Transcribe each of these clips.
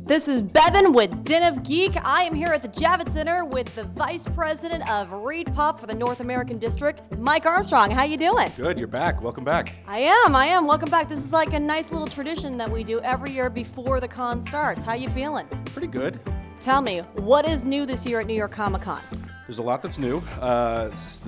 This is Bevin with Den of Geek. I am here at the Javits Center with the Vice President of ReedPOP for the North American District, Mike Armstrong. How you doing? Good, you're back. Welcome back. I am. Welcome back. This is like a nice little tradition that we do every year before the con starts. How you feeling? Pretty good. Tell me, what is new this year at New York Comic Con? There's a lot that's new.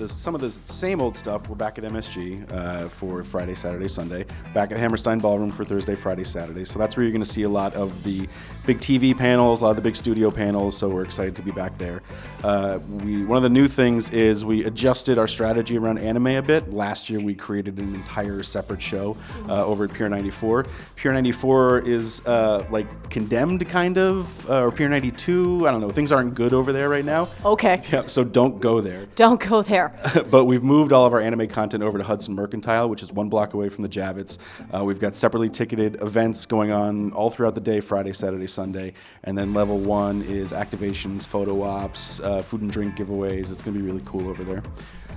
Some of the same old stuff. We're back at MSG for Friday, Saturday, Sunday. Back at Hammerstein Ballroom for Thursday, Friday, Saturday. So that's where you're going to see a lot of the big TV panels, a lot of the big studio panels. So we're excited to be back there. One of the new things is we adjusted our strategy around anime a bit. Last year we created an entire separate show over at Pier 94. Pier 94 is like condemned kind of, or Pier 92. I don't know. Things aren't good over there right now. Okay. Yeah. So don't go there. Don't go there. But we've moved all of our anime content over to Hudson Mercantile, which is 1 block away from the Javits. We've got separately ticketed events going on all throughout the day, Friday, Saturday, Sunday. And then level 1 is activations, photo ops, food and drink giveaways. It's going to be really cool over there.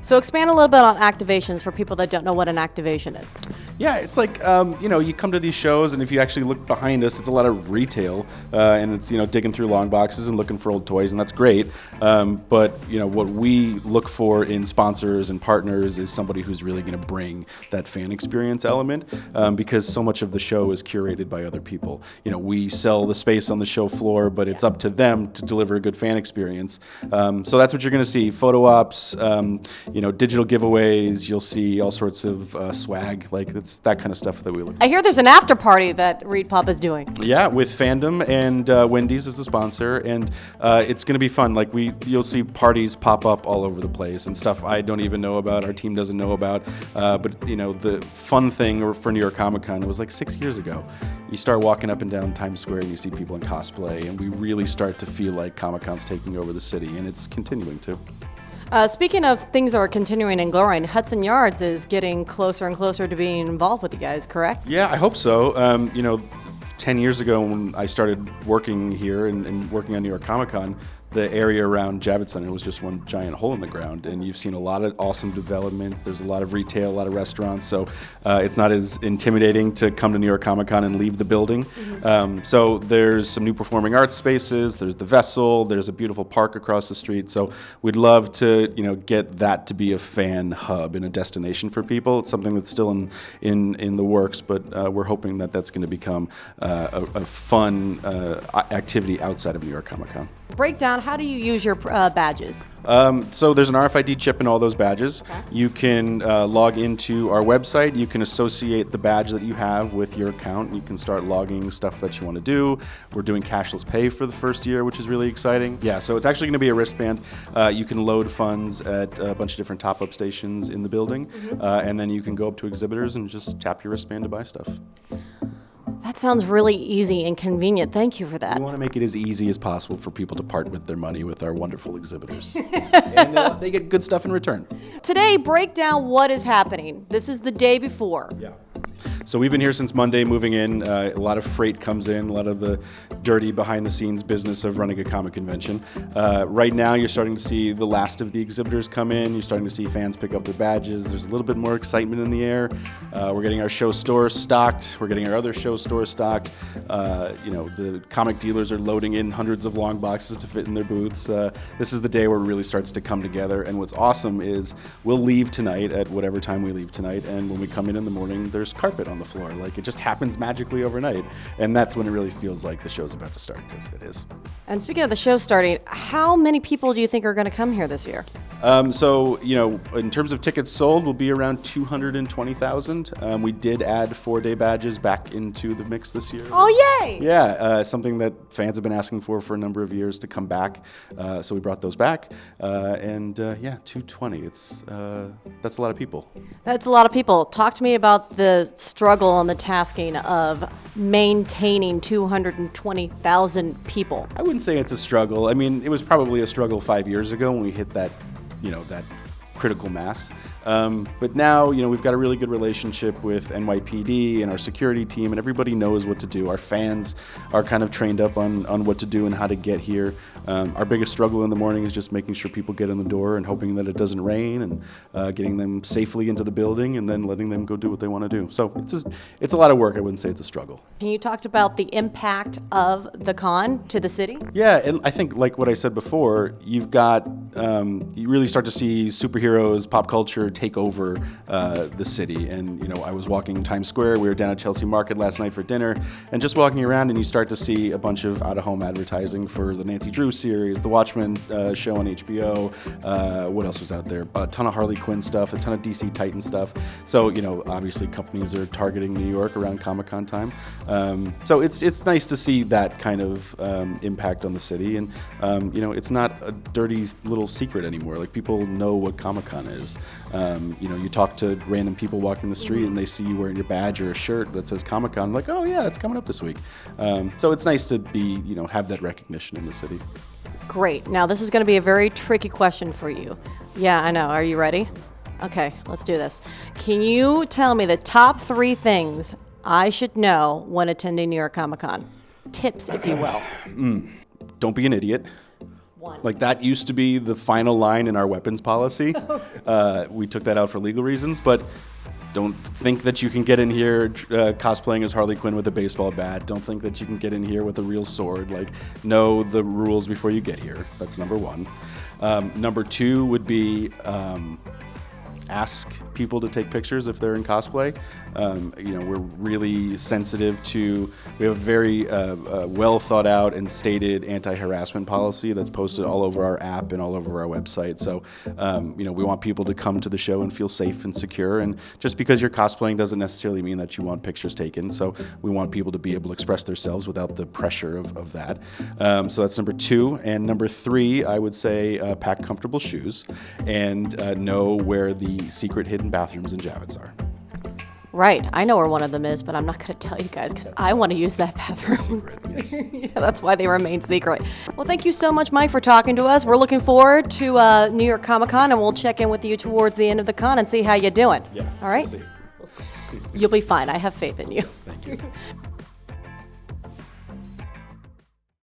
So expand a little bit on activations for people that don't know what an activation is. Yeah, it's like, you come to these shows, and if you actually look behind us, it's a lot of retail, and it's, digging through long boxes and looking for old toys, and that's great. But, what we look for in sponsors and partners is somebody who's really going to bring that fan experience element, because so much of the show is curated by other people. We sell the space on the show floor, but it's up to them to deliver a good fan experience. So that's what you're going to see. Photo ops, digital giveaways. You'll see all sorts of swag, like it's that kind of stuff that we look. I hear there's an after party that ReedPOP is doing. Yeah, with Fandom and Wendy's as the sponsor, and it's going to be fun. Like you'll see parties pop up all over the place and stuff I don't even know about. Our team doesn't know about. But the fun thing for New York Comic Con, it was like 6 years ago. You start walking up and down Times Square and you see people in cosplay, and we really start to feel like Comic Con's taking over the city, and it's continuing to. Speaking of things that are continuing in Gloria, Hudson Yards is getting closer and closer to being involved with you guys, correct? Yeah, I hope so. 10 years ago when I started working here and working on New York Comic Con, the area around Javits Center was just one giant hole in the ground, and you've seen a lot of awesome development. There's a lot of retail, a lot of restaurants, so it's not as intimidating to come to New York Comic Con and leave the building. Mm-hmm. So there's some new performing arts spaces, there's the Vessel, there's a beautiful park across the street, so we'd love to get that to be a fan hub and a destination for people. It's something that's still in the works, but we're hoping that that's going to become a fun activity outside of New York Comic Con. Break down, how do you use your badges? So there's an RFID chip in all those badges. Okay. You can log into our website. You can associate the badge that you have with your account. You can start logging stuff that you want to do. We're doing cashless pay for the first year, which is really exciting. Yeah, so it's actually going to be a wristband. You can load funds at a bunch of different top-up stations in the building, and then you can go up to exhibitors and just tap your wristband to buy stuff. That sounds really easy and convenient. Thank you for that. We want to make it as easy as possible for people to part with their money with our wonderful exhibitors. And they get good stuff in return. Today, break down what is happening. This is the day before. Yeah. So we've been here since Monday, moving in. A lot of freight comes in, a lot of the dirty behind-the-scenes business of running a comic convention. Right now, you're starting to see the last of the exhibitors come in. You're starting to see fans pick up their badges. There's a little bit more excitement in the air. We're getting our show store stocked. We're getting our other show store stocked. The comic dealers are loading in hundreds of long boxes to fit in their booths. This is the day where it really starts to come together. And what's awesome is we'll leave tonight at whatever time we leave tonight. And when we come in the morning, there's carpet on the floor. Like, it just happens magically overnight. And that's when it really feels like the show's about to start, because it is. And speaking of the show starting, how many people do you think are going to come here this year? In terms of tickets sold, we'll be around 220,000. We did add 4-day badges back into the mix this year. Oh, yay! Yeah, something that fans have been asking for a number of years to come back. So we brought those back. 220. That's a lot of people. That's a lot of people. Talk to me about the struggle and the tasking of maintaining 220,000 people. I wouldn't say it's a struggle. I mean, it was probably a struggle 5 years ago when we hit that critical mass. But now, we've got a really good relationship with NYPD and our security team, and everybody knows what to do. Our fans are kind of trained up on what to do and how to get here. Our biggest struggle in the morning is just making sure people get in the door and hoping that it doesn't rain, and getting them safely into the building and then letting them go do what they want to do. So it's a lot of work. I wouldn't say it's a struggle. Can you talk about the impact of the con to the city? Yeah, and I think like what I said before, you've got, you really start to see superheroes, pop culture take over the city. And, I was walking Times Square, we were down at Chelsea Market last night for dinner, and just walking around and you start to see a bunch of out-of-home advertising for the Nancy Drew series, the Watchmen show on HBO, what else was out there? A ton of Harley Quinn stuff, a ton of DC Titan stuff. So, obviously companies are targeting New York around Comic-Con time. So it's nice to see that kind of impact on the city, and it's not a dirty little secret anymore. Like, people know what Comic-Con is. You talk to random people walking the street and they see you wearing your badge or a shirt that says Comic-Con, like, oh yeah, it's coming up this week. So it's nice to be, have that recognition in the city. Great. Now this is going to be a very tricky question for you. Yeah, I know. Are you ready? Okay, let's do this. Can you tell me the top 3 things I should know when attending New York Comic-Con? Tips, if you will. Don't be an idiot. 1. Like, that used to be the final line in our weapons policy. We took that out for legal reasons, but don't think that you can get in here cosplaying as Harley Quinn with a baseball bat. Don't think that you can get in here with a real sword. Like, know the rules before you get here. That's number 1. Number 2 would be ask people to take pictures if they're in cosplay. We're really sensitive to, we have a very well thought out and stated anti-harassment policy that's posted all over our app and all over our website. So, we want people to come to the show and feel safe and secure. And just because you're cosplaying doesn't necessarily mean that you want pictures taken. So we want people to be able to express themselves without the pressure of that. So that's number 2. And number 3, I would say pack comfortable shoes and know where the secret hidden bathrooms in Javits are. Right. I know where one of them is, but I'm not going to tell you guys because I want to use that bathroom. Yes. Yeah, that's why they remain secret. Well, thank you so much, Mike, for talking to us. We're looking forward to New York Comic-Con, and we'll check in with you towards the end of the con and see how you're doing. Yeah. All right? We'll see. You'll be fine. I have faith in you. Thank you.